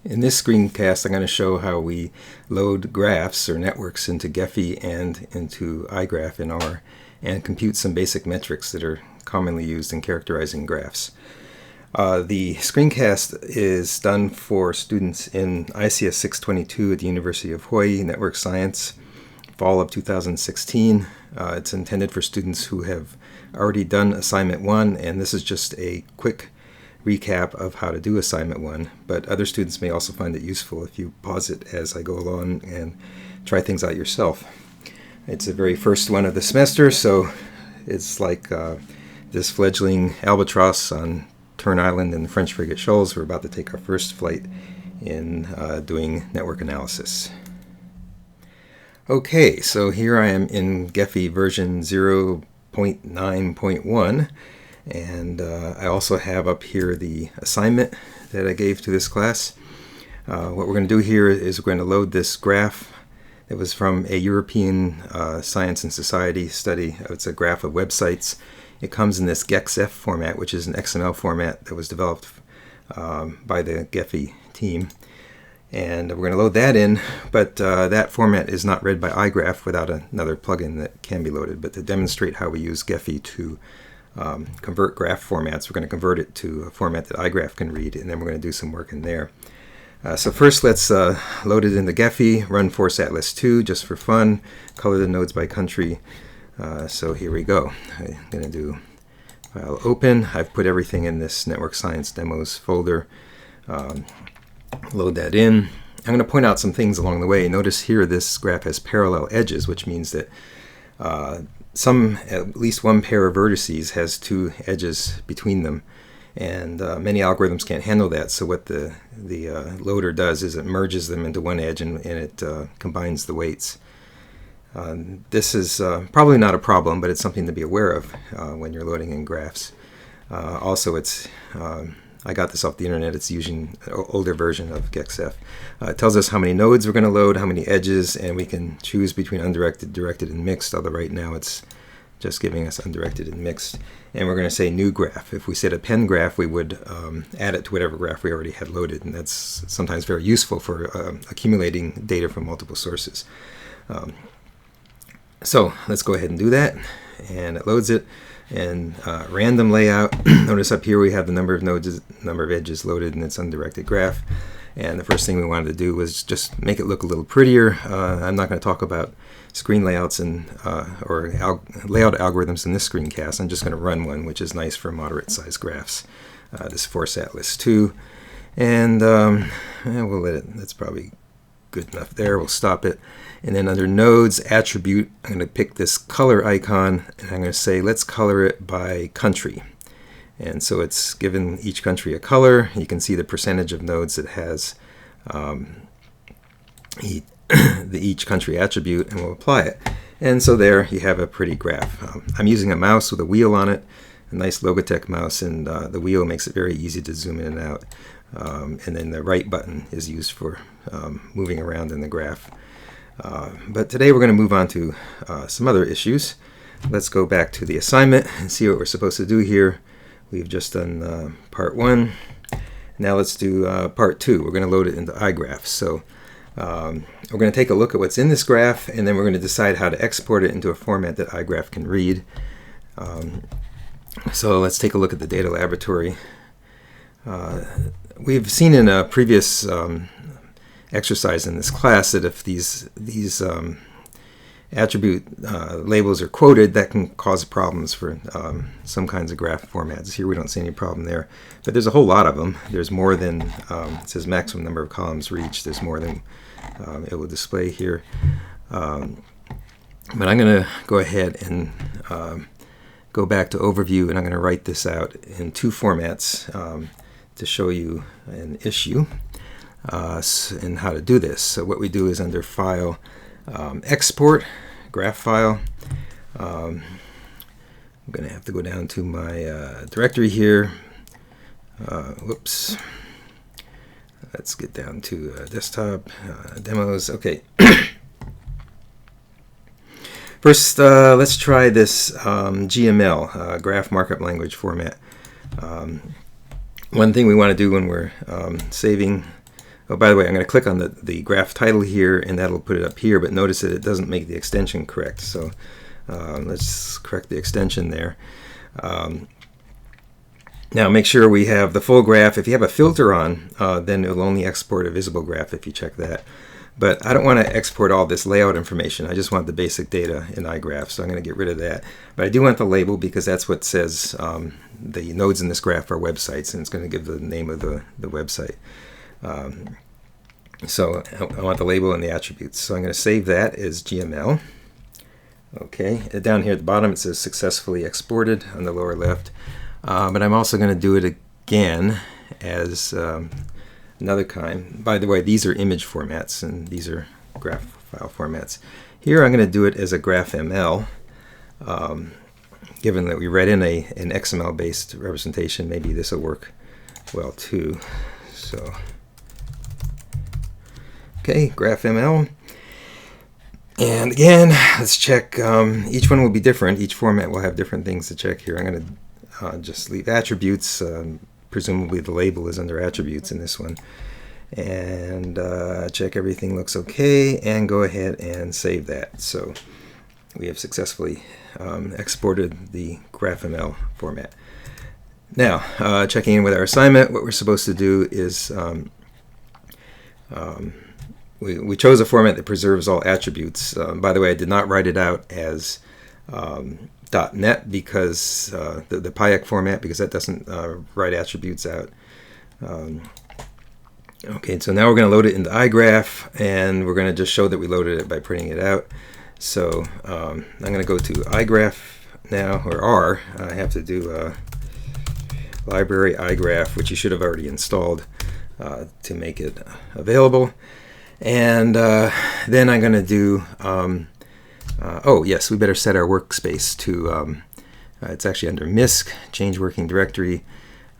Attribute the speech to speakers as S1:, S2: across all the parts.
S1: In this screencast, I'm going to show how we load graphs or networks into Gephi and into igraph in R and compute some basic metrics that are commonly used in characterizing graphs. The screencast is done for students in ICS 622 at the University of Hawaii, Network Science, fall of 2016. It's intended for students who have already done assignment 1, and this is just a quick recap of how to do assignment 1, but other students may also find it useful if you pause it as I go along and try things out yourself. It's the very first one of the semester, so it's like this fledgling albatross on Tern Island in the French frigate Shoals. We're about to take our first flight in doing network analysis. Okay, so here I am in Gephi version 0.9.1. And I also have up here the assignment that I gave to this class. What we're going to do here is we're going to load this graph that was from a European Science and Society study. It's a graph of websites. It comes in this Gephi format, which is an XML format that was developed by the Gephi team. And we're going to load that in, but that format is not read by igraph without another plugin that can be loaded. But to demonstrate how we use Gephi to convert graph formats, we're going to convert it to a format that igraph can read, and then we're going to do some work in there. So first let's load it into Gephi, run force atlas 2 just for fun, color the nodes by country. So here we go. I'm going to do file open. I've put everything in this network science demos folder. Load that in. I'm going to point out some things along the way. Notice here this graph has parallel edges, which means that at least one pair of vertices has two edges between them, and many algorithms can't handle that. So what the loader does is it merges them into one edge and it combines the weights. This is probably not a problem, but it's something to be aware of when you're loading in graphs. Also, it's I got this off the internet. It's using an older version of Gephi. It tells us how many nodes we're going to load, how many edges, and we can choose between undirected, directed, and mixed, although right now it's just giving us undirected and mixed. And we're going to say new graph. If we said append graph, we would add it to whatever graph we already had loaded, and that's sometimes very useful for accumulating data from multiple sources. So let's go ahead and do that, and it loads it. And random layout. Notice up here we have the number of nodes, number of edges loaded in its undirected graph. And the first thing we wanted to do was just make it look a little prettier. I'm not going to talk about screen layouts and or layout algorithms in this screencast. I'm just going to run one, which is nice for moderate-sized graphs. This force atlas 2, and we'll let it. That's probably good enough there. We'll stop it. And then under nodes attribute, I'm going to pick this color icon, and I'm going to say let's color it by country. And so it's given each country a color. You can see the percentage of nodes it has each country attribute, and we'll apply it. And so there you have a pretty graph. I'm using a mouse with a wheel on it, a nice Logitech mouse, and the wheel makes it very easy to zoom in and out. And then the right button is used for moving around in the graph. But today we're going to move on to some other issues. Let's go back to the assignment and see what we're supposed to do here. We've just done part 1. Now let's do part 2. We're going to load it into igraph. So we're going to take a look at what's in this graph, and then we're going to decide how to export it into a format that igraph can read. So let's take a look at the data laboratory. We've seen in a previous exercise in this class that if these attribute labels are quoted, that can cause problems for some kinds of graph formats. Here we don't see any problem there, but there's a whole lot of them. There's more than, it says maximum number of columns reached. There's more than it will display here. But I'm going to go ahead and go back to overview, and I'm going to write this out in 2 formats to show you an issue. And how to do this. So what we do is under File, Export, Graph File. I'm going to have to go down to my directory here. Whoops. Let's get down to Desktop, Demos. Okay. First, let's try this GML, Graph Markup Language format. One thing we want to do when we're saving Oh, by the way, I'm going to click on the graph title here, and that'll put it up here, but notice that it doesn't make the extension correct. So let's correct the extension there. Now make sure we have the full graph. If you have a filter on, then it'll only export a visible graph if you check that. But I don't want to export all this layout information. I just want the basic data in igraph, so I'm going to get rid of that. But I do want the label because that's what says the nodes in this graph are websites, and it's going to give the name of the website. So I want the label and the attributes. So I'm going to save that as GML. Okay, down here at the bottom it says successfully exported on the lower left. But I'm also going to do it again as another kind. By the way, these are image formats and these are graph file formats. Here I'm going to do it as a GraphML. Given that we read in an XML based representation, maybe this will work well too. So okay, GraphML. And again, let's check. Each one will be different. Each format will have different things to check here. I'm going to just leave attributes. Presumably the label is under attributes in this one. And check everything looks okay, and go ahead and save that. So we have successfully exported the GraphML format. Now, checking in with our assignment, what we're supposed to do is we chose a format that preserves all attributes. By the way, I did not write it out as .NET because the PyEC format, because that doesn't write attributes out. Okay, so now we're going to load it into igraph, and we're going to just show that we loaded it by printing it out. So I'm going to go to igraph now, or R. I have to do library igraph, which you should have already installed to make it available. And then I'm going to do, oh yes, we better set our workspace to, it's actually under MISC, change working directory.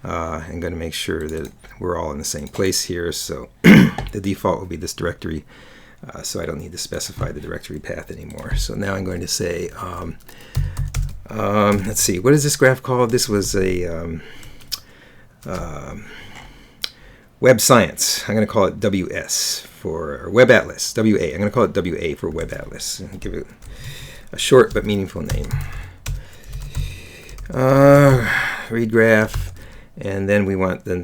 S1: I'm going to make sure that we're all in the same place here. So the default will be this directory, so I don't need to specify the directory path anymore. So now I'm going to say, let's see, what is this graph called? This was a Web Science. I'm going to call it WS for Web Atlas, WA. I'm going to call it WA for Web Atlas and give it a short but meaningful name. Read graph, and then we want the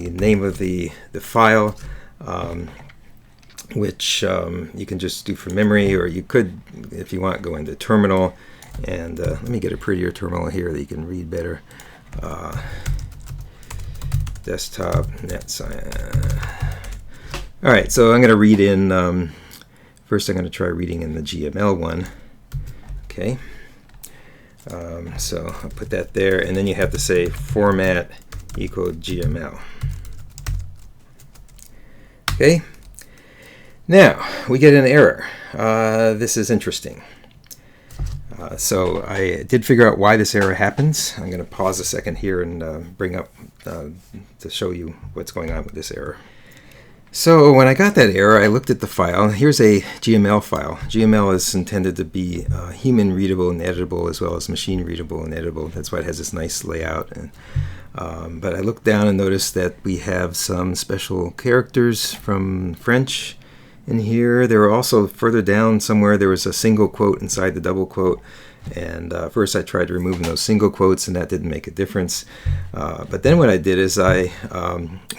S1: name of the file, which you can just do from memory, or you could, if you want, go into terminal. And let me get a prettier terminal here that you can read better. Desktop net science. All right, so I'm going to read in, first I'm going to try reading in the GML one. Okay, so I'll put that there, and then you have to say format equal GML. Okay, now we get an error. This is interesting. So I did figure out why this error happens. I'm going to pause a second here and bring up to show you what's going on with this error. So when I got that error, I looked at the file. Here's a GML file. GML is intended to be human readable and editable, as well as machine readable and editable. That's why it has this nice layout. And, but I looked down and noticed that we have some special characters from French in here. There were also further down somewhere, there was a single quote inside the double quote. And first I tried to remove those single quotes, and that didn't make a difference. But then what I did is I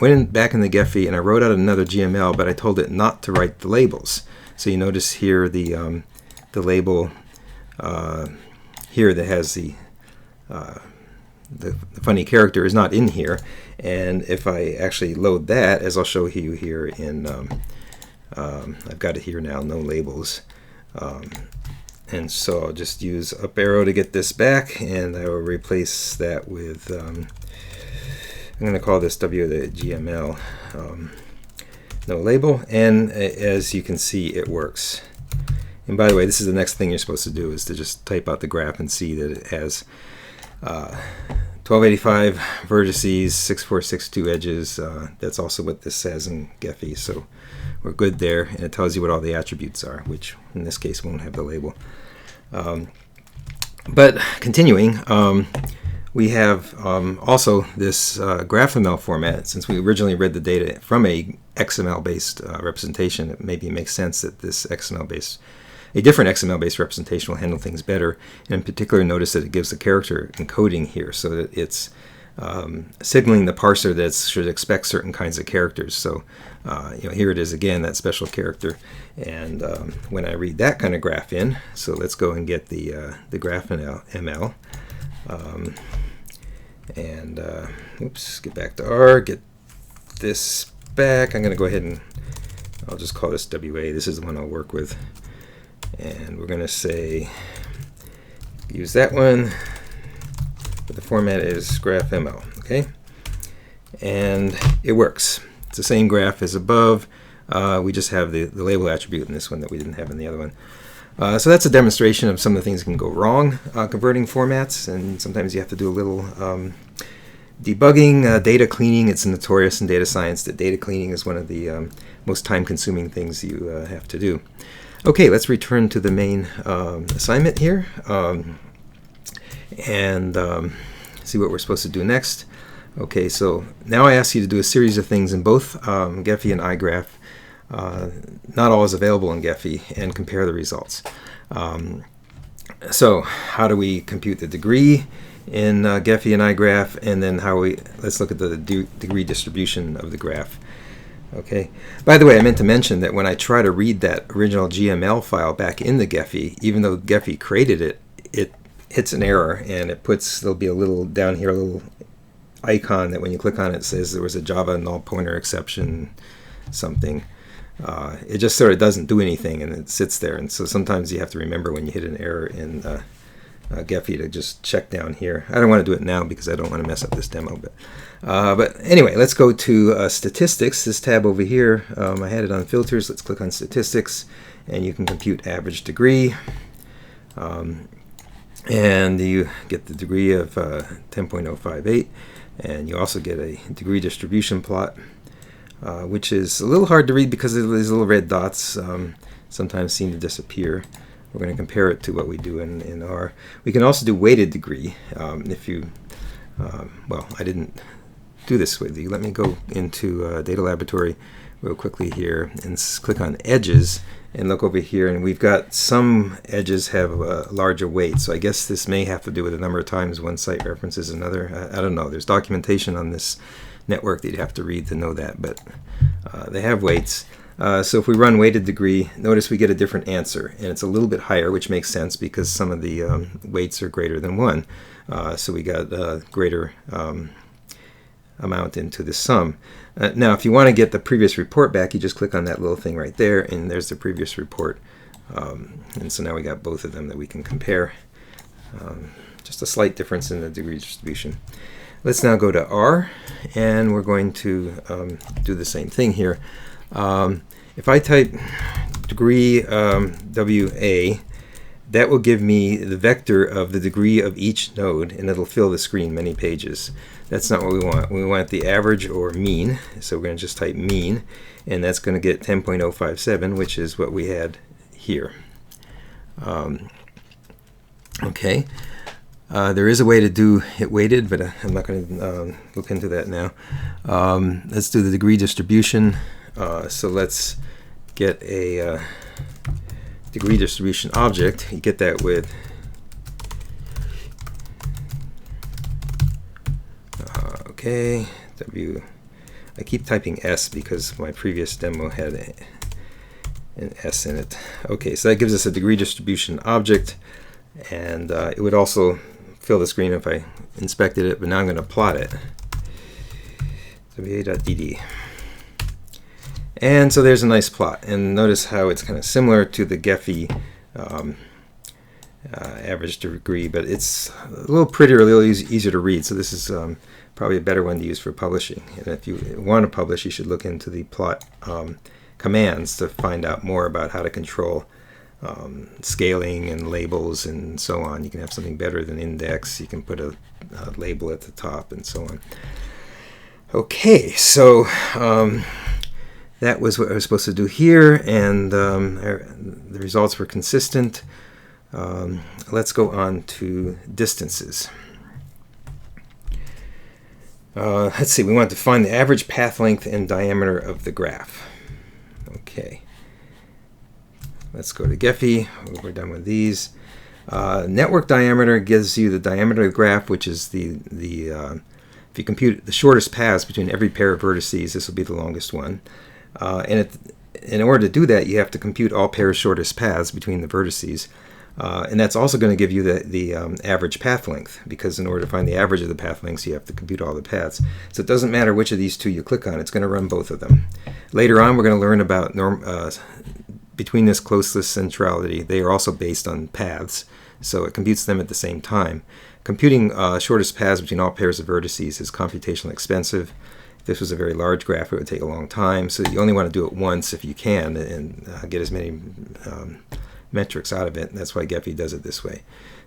S1: went back in the Gephi and I wrote out another GML, but I told it not to write the labels. So you notice here the label here that has the funny character is not in here. And if I actually load that, as I'll show you here in, I've got it here now, no labels. And so I'll just use up arrow to get this back, and I will replace that with, I'm going to call this WGML, no label, and as you can see, it works. And by the way, this is the next thing you're supposed to do, is to just type out the graph and see that it has 1285 vertices, 6462 edges. That's also what this says in Gephi, so we're good there, and it tells you what all the attributes are, which in this case won't have the label. But continuing, we have also this GraphML format. Since we originally read the data from a XML-based representation, it maybe makes sense that this a different XML-based representation will handle things better. And in particular, notice that it gives the character encoding here, so that it's signaling the parser that it should expect certain kinds of characters. So here it is again, that special character. And when I read that kind of graph in, so let's go and get the GraphML. Oops, get back to R, get this back. I'm going to go ahead and I'll just call this WA. This is the one I'll work with. And we're going to say, use that one, but the format is GraphML, okay? And it works. It's the same graph as above. We just have the label attribute in this one that we didn't have in the other one. So that's a demonstration of some of the things that can go wrong converting formats, and sometimes you have to do a little debugging, data cleaning. It's notorious in data science that data cleaning is one of the most time-consuming things you have to do. Okay, let's return to the main assignment here and see what we're supposed to do next. Okay, so now I ask you to do a series of things in both Gephi and igraph. Not all is available in Gephi, and compare the results. So how do we compute the degree in Gephi and igraph, and then let's look at the degree distribution of the graph. Okay. By the way, I meant to mention that when I try to read that original GML file back in the Gephi, even though Gephi created it, it hits an error, and there'll be a little down here, a little icon that when you click on it says there was a Java null pointer exception something. It just sort of doesn't do anything, and it sits there. And so sometimes you have to remember when you hit an error in Gephi to just check down here. I don't want to do it now because I don't want to mess up this demo. But anyway, let's go to statistics. This tab over here, I had it on filters. Let's click on statistics, and you can compute average degree. And you get the degree of 10.058, and you also get a degree distribution plot. Which is a little hard to read because these little red dots sometimes seem to disappear. We're going to compare it to what we do in R. We can also do weighted degree. Well, I didn't do this with you. Let me go into Data Laboratory real quickly here and click on Edges and look over here. And we've got some edges have a larger weight. So I guess this may have to do with the number of times one site references another. I don't know. There's documentation on this network that you'd have to read to know that, but they have weights. So if we run weighted degree, notice we get a different answer, and it's a little bit higher, which makes sense because some of the weights are greater than 1. So we got a greater amount into the sum. Now, if you want to get the previous report back, you just click on that little thing right there, and there's the previous report. And so now we got both of them that we can compare. Just a slight difference in the degree distribution. Let's now go to R, and we're going to do the same thing here. If I type degree WA, that will give me the vector of the degree of each node, and it'll fill the screen many pages. That's not what we want. We want the average or mean, so we're going to just type mean, and that's going to get 10.057, which is what we had here. Okay. There is a way to do it weighted, but I'm not going to look into that now. Let's do the degree distribution. So let's get a degree distribution object. You get that with okay, I keep typing S because my previous demo had an S in it. Okay, so that gives us a degree distribution object, and it would also fill the screen if I inspected it, but now I'm going to plot it. WA.dd. And so there's a nice plot, and notice how it's kind of similar to the Gephi average degree, but it's a little prettier, a little easier to read. So this is probably a better one to use for publishing. And if you want to publish, you should look into the plot commands to find out more about how to control scaling and labels and so on. You can have something better than index. You can put a label at the top and so on. Okay, so that was what I was supposed to do here, and the results were consistent. Let's go on to distances. Let's see, we want to find the average path length and diameter of the graph. Okay. Let's go to Gephi. We're done with these. Network diameter gives you the diameter of the graph, which is if you compute the shortest paths between every pair of vertices, this will be the longest one. In order to do that, you have to compute all pairs' shortest paths between the vertices. And that's also going to give you the average path length, because in order to find the average of the path lengths, you have to compute all the paths. So it doesn't matter which of these two you click on, it's going to run both of them. Later on, we're going to learn about between this closeless centrality. They are also based on paths, so it computes them at the same time. Computing shortest paths between all pairs of vertices is computationally expensive. If this was a very large graph, it would take a long time, so you only want to do it once if you can and get as many metrics out of it. That's why Gephi does it this way.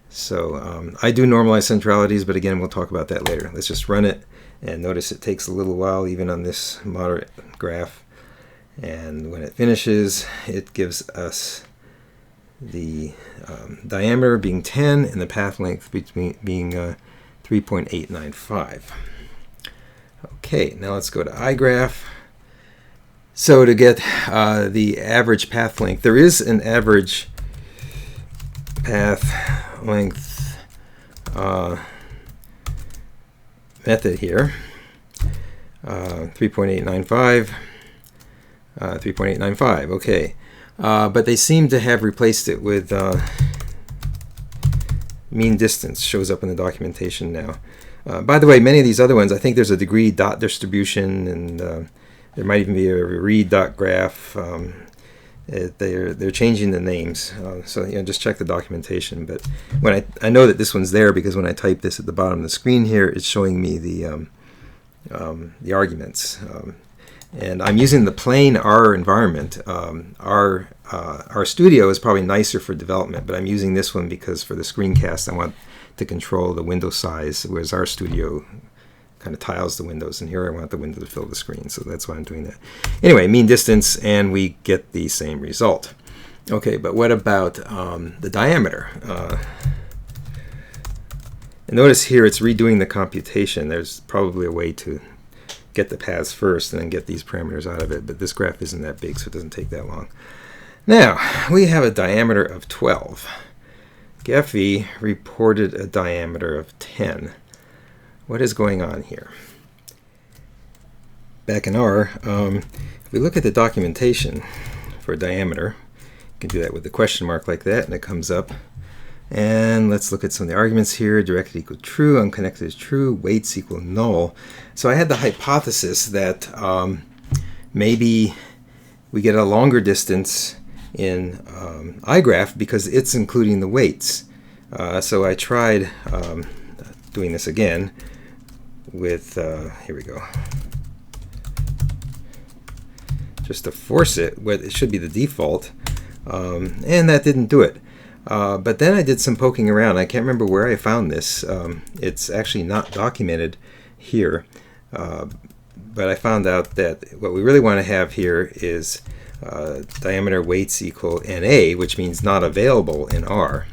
S1: So I do normalize centralities, but again, we'll talk about that later. Let's just run it, and notice it takes a little while even on this moderate graph. And when it finishes, it gives us the diameter being 10 and the path length being 3.895. Okay, now let's go to igraph. So to get the average path length, there is an average path length method here, 3.895. 3.895, okay. But they seem to have replaced it with mean distance, shows up in the documentation now. By the way, many of these other ones, I think there's a degree dot distribution, and there might even be a read dot graph. They're changing the names, so just check the documentation. But when I know that this one's there because when I type this at the bottom of the screen here, it's showing me the arguments. And I'm using the plain R environment. R Studio is probably nicer for development, but I'm using this one because for the screencast I want to control the window size, whereas R Studio kind of tiles the windows, and here I want the window to fill the screen, so that's why I'm doing that. Anyway, mean distance, and we get the same result. Okay, but what about the diameter? And notice here it's redoing the computation. There's probably a way to get the paths first and then get these parameters out of it, but this graph isn't that big, so it doesn't take that long. Now, we have a diameter of 12. Gephi reported a diameter of 10. What is going on here? Back in R, if we look at the documentation for diameter, you can do that with the question mark like that, and it comes up. And let's look at some of the arguments here. Directed equal true, unconnected is true, weights equal null. So I had the hypothesis that maybe we get a longer distance in igraph because it's including the weights. So I tried doing this again with, here we go, just to force it, it should be the default, and that didn't do it. But then I did some poking around. I can't remember where I found this. It's actually not documented here. But I found out that what we really want to have here is diameter weights equal NA, which means not available in R.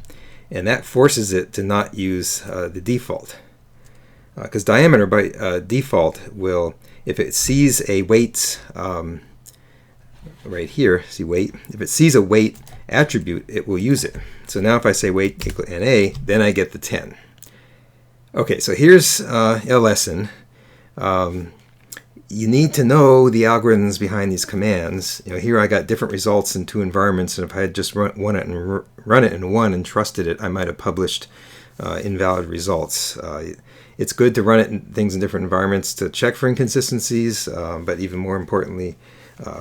S1: And that forces it to not use the default. Because diameter by default will, if it sees a weight, right here, see weight, if it sees a weight attribute, it will use it. So now if I say weight equal NA, then I get the 10. Okay, so here's a lesson. You need to know the algorithms behind these commands. Here I got different results in two environments, and if I had just run it in one and trusted it, I might have published invalid results. It's good to run it in things in different environments to check for inconsistencies, but even more importantly,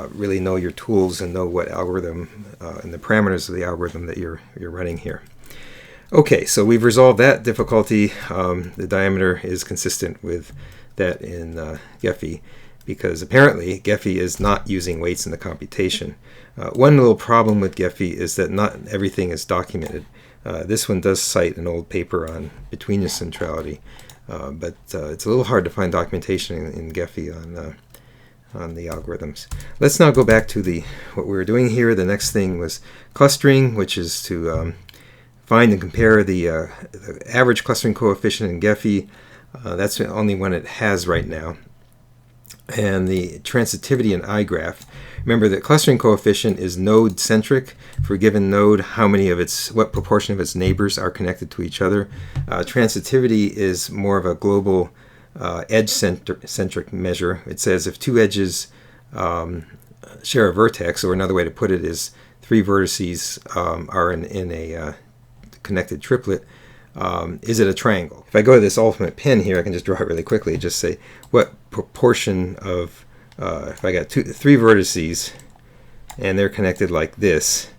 S1: really know your tools and know what algorithm and the parameters of the algorithm that you're running here. Okay, so we've resolved that difficulty. The diameter is consistent with that in Gephi, because apparently Gephi is not using weights in the computation. One little problem with Gephi is that not everything is documented. This one does cite an old paper on betweenness centrality, but it's a little hard to find documentation in Gephi on the algorithms. Let's now go back to what we were doing here. The next thing was clustering, which is to find and compare the average clustering coefficient in Gephi That's the only one it has right now. And the transitivity in igraph. Remember that clustering coefficient is node centric. For a given node, what proportion of its neighbors are connected to each other. Transitivity is more of a global edge centric measure. It says if two edges share a vertex, or another way to put it is three vertices are in a connected triplet, is it a triangle? If I go to this ultimate pin here, I can just draw it really quickly. Just say what proportion of, if I got three vertices and they're connected like this,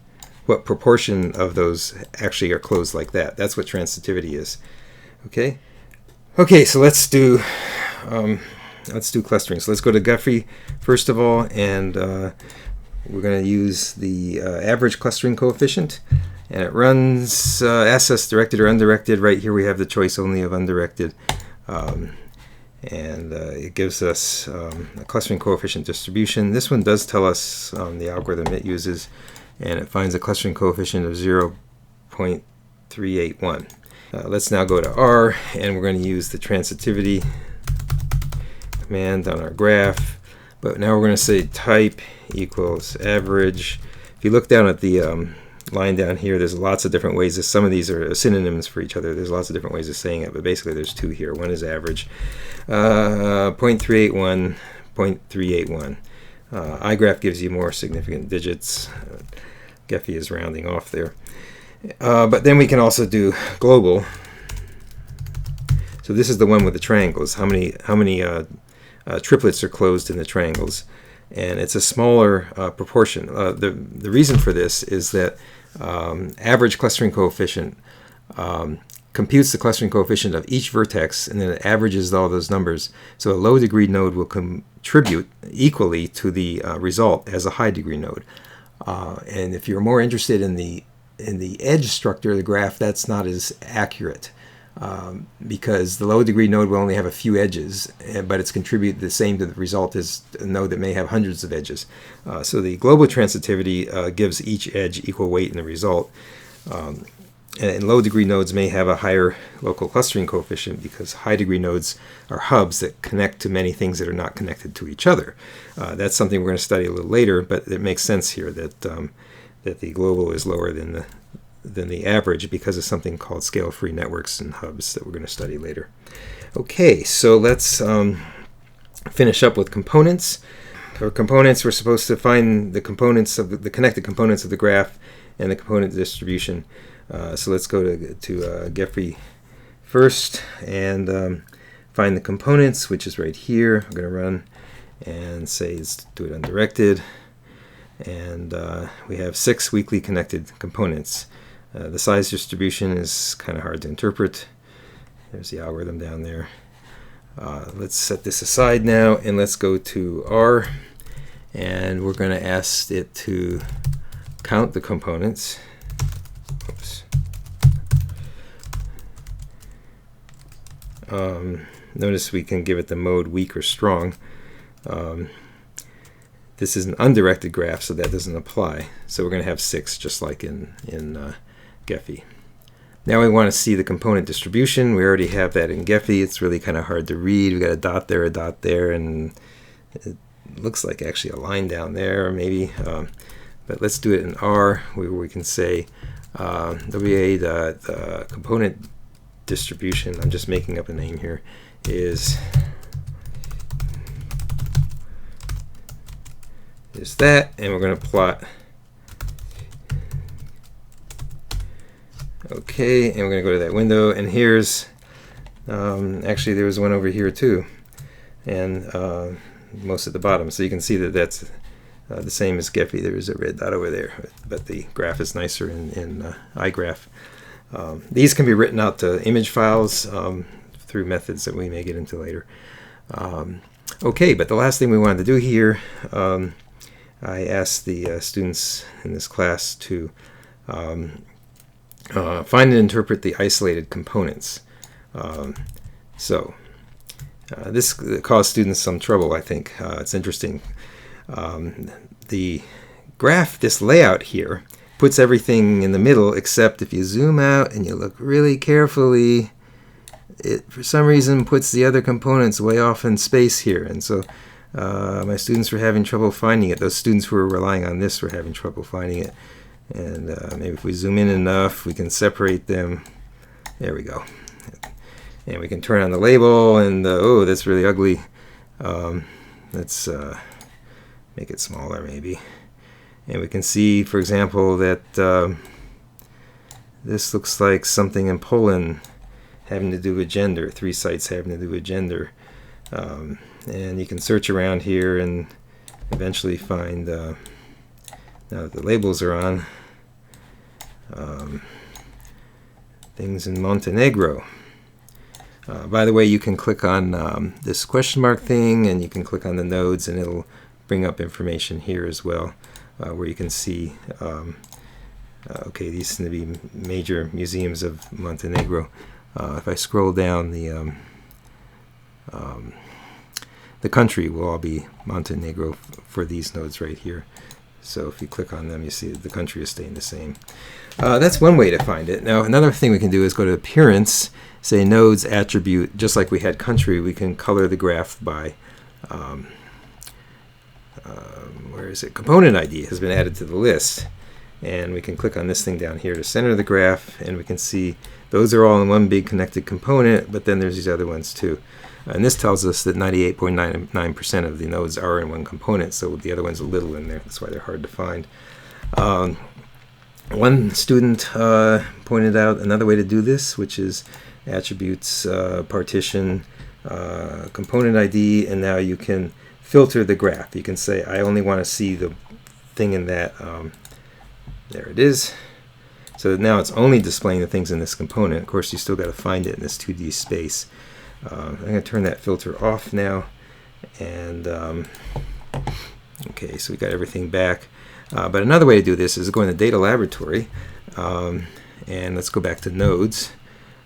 S1: what proportion of those actually are closed like that? That's what transitivity is. Okay. Okay, so let's do clustering. So let's go to Gephi first of all, and we're going to use the average clustering coefficient. And it runs, asks us directed or undirected. Right here we have the choice only of undirected. And it gives us a clustering coefficient distribution. This one does tell us the algorithm it uses, and it finds a clustering coefficient of 0.381. Let's now go to R, and we're going to use the transitivity command on our graph. But now we're going to say type equals average. If you look down at the line down here, there's lots of different ways. Some of these are synonyms for each other. There's lots of different ways of saying it, but basically there's two here. One is average. 0.381, 0.381. igraph gives you more significant digits. Gephi is rounding off there. But then we can also do global. So this is the one with the triangles. How many triplets are closed in the triangles? And it's a smaller proportion. The reason for this is that average clustering coefficient computes the clustering coefficient of each vertex, and then it averages all those numbers. So a low degree node will contribute equally to the result as a high degree node. And if you're more interested in the edge structure of the graph, that's not as accurate. Because the low degree node will only have a few edges, but it's contributed the same to the result as a node that may have hundreds of edges. So the global transitivity gives each edge equal weight in the result. And low degree nodes may have a higher local clustering coefficient because high degree nodes are hubs that connect to many things that are not connected to each other. That's something we're going to study a little later, but it makes sense here that the global is lower than the average because of something called scale-free networks and hubs that we're going to study later. Okay, so let's finish up with components. For components, we're supposed to find the components of the connected components of the graph and the component distribution. So let's go to Gephi first and find the components, which is right here. I'm going to run and say let's do it undirected. And we have 6 weakly connected components. The size distribution is kind of hard to interpret. There's the algorithm down there. Let's set this aside now, and let's go to R. And we're going to ask it to count the components. Oops. Notice we can give it the mode weak or strong. This is an undirected graph, so that doesn't apply. So we're going to have 6, just like in Gephi. Now we want to see the component distribution. We already have that in Gephi. It's really kind of hard to read. We've got a dot there, and it looks like actually a line down there, maybe. But let's do it in R, where we can say the component distribution, I'm just making up a name here, is that, and we're going to plot. Okay, and we're going to go to that window, and here's actually there was one over here too, and most at the bottom, so you can see that that's the same as Gephi. There's a red dot over there, but the graph is nicer in igraph. These can be written out to image files through methods that we may get into later. Okay, but the last thing we wanted to do here, I asked the students in this class to find and interpret the isolated components. This caused students some trouble, I think. It's interesting. The graph, this layout here, puts everything in the middle, except if you zoom out and you look really carefully, it for some reason puts the other components way off in space here, and so my students were having trouble finding it. Those students who were relying on this were having trouble finding it. And maybe if we zoom in enough, we can separate them. There we go. And we can turn on the label, and oh, that's really ugly. Let's make it smaller maybe. And we can see, for example, that this looks like something in Poland having to do with gender, 3 sites having to do with gender. And you can search around here and eventually find, now that the labels are on, things in Montenegro. By the way, you can click on this question mark thing, and you can click on the nodes, and it'll bring up information here as well, where you can see, okay, these seem to be major museums of Montenegro. If I scroll down, the country will all be Montenegro for these nodes right here. So if you click on them, you see that the country is staying the same. That's one way to find it. Now, another thing we can do is go to Appearance, say Nodes Attribute. Just like we had country, we can color the graph by, where is it? Component ID has been added to the list. And we can click on this thing down here to center the graph, and we can see those are all in one big connected component, but then there's these other ones too. And this tells us that 98.99% of the nodes are in one component, so the other one's a little in there. That's why they're hard to find. One student pointed out another way to do this, which is attributes, partition, component ID, and now you can filter the graph. You can say, I only want to see the thing in that. There it is. So now it's only displaying the things in this component. Of course, you still got to find it in this 2D space. I'm going to turn that filter off now, and okay, so we got everything back. But another way to do this is go in the data laboratory, and let's go back to nodes.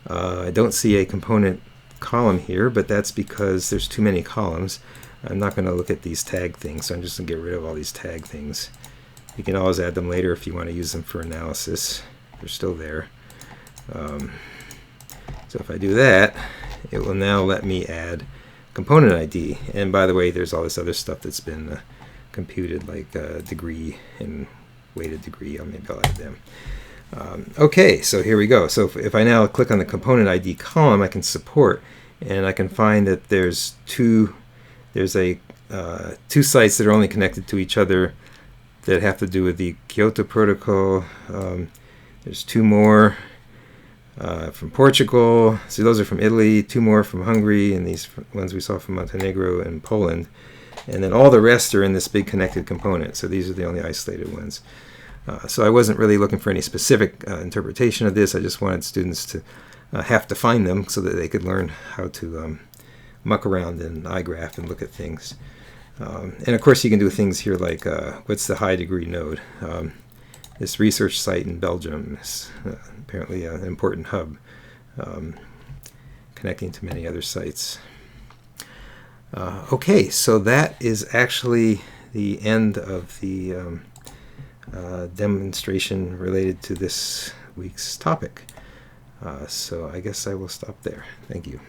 S1: I don't see a component column here, but that's because there's too many columns. I'm not going to look at these tag things, so I'm just going to get rid of all these tag things. You can always add them later if you want to use them for analysis. They're still there. So if I do that, it will now let me add component ID. And by the way, there's all this other stuff that's been computed, like degree and weighted degree. Maybe I'll add them. Okay, so here we go. So if I now click on the component ID column, I can support, and I can find that there's two sites that are only connected to each other that have to do with the Kyoto Protocol. There's 2 more from Portugal. So those are from Italy, 2 more from Hungary, and these ones we saw from Montenegro and Poland. And then all the rest are in this big connected component. So these are the only isolated ones. So I wasn't really looking for any specific interpretation of this. I just wanted students to have to find them so that they could learn how to muck around in igraph and look at things. And of course you can do things here like what's the high degree node? This research site in Belgium is apparently an important hub connecting to many other sites. Okay, so that is actually the end of the demonstration related to this week's topic. So I guess I will stop there. Thank you.